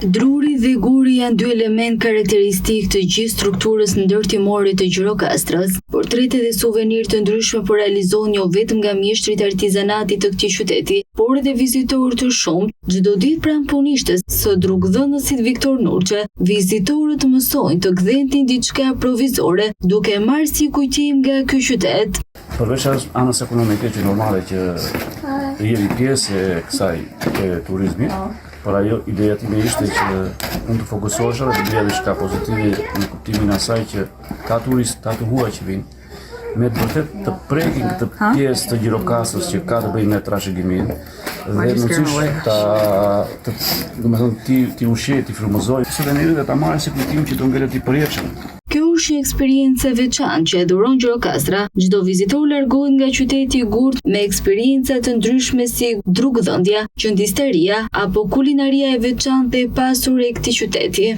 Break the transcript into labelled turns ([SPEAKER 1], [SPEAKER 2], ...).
[SPEAKER 1] Druri dhe guri janë dy element karakteristik të gjithë strukturës ndërtimore të Gjirokastrës. Portrete dhe suvenir të ndryshme po realizohen jo vetëm nga mjeshtrit artizanatit të këtij qyteti, por edhe vizitorë të shumtë. Çdo ditë pranë punishtes së drugdhënësit Viktor Nurçe, vizitorët mësojnë të gdhentin diçka provizore, duke marrë si kujtim nga ky qytet.
[SPEAKER 2] Përveç anës ekonomike që normale që jemi pjesë e kësaj turizmi, por ajo ideja time ishte që unë të fokusohesha dhe të bëja diçka pozitive në kuptimin asaj që ka turistë, ka të huaj që vinë, me të vërtet të prekin këtë pjesë të Gjirokastrës që ka të bëjë me trashëgimin dhe nësisht ti ushqej, ti frymëzoj, suvenirët e ta marrë si kujtim që të ngelet i përjetshëm.
[SPEAKER 1] Kjo është një eksperiencë e veçantë që e dhuron Gjirokastra. Çdo vizitor largohet nga qyteti i gurt me eksperienca të ndryshme si drugdhëndja, qëndisëtaria apo kulinaria e veçantë e pasur e këtij qyteti.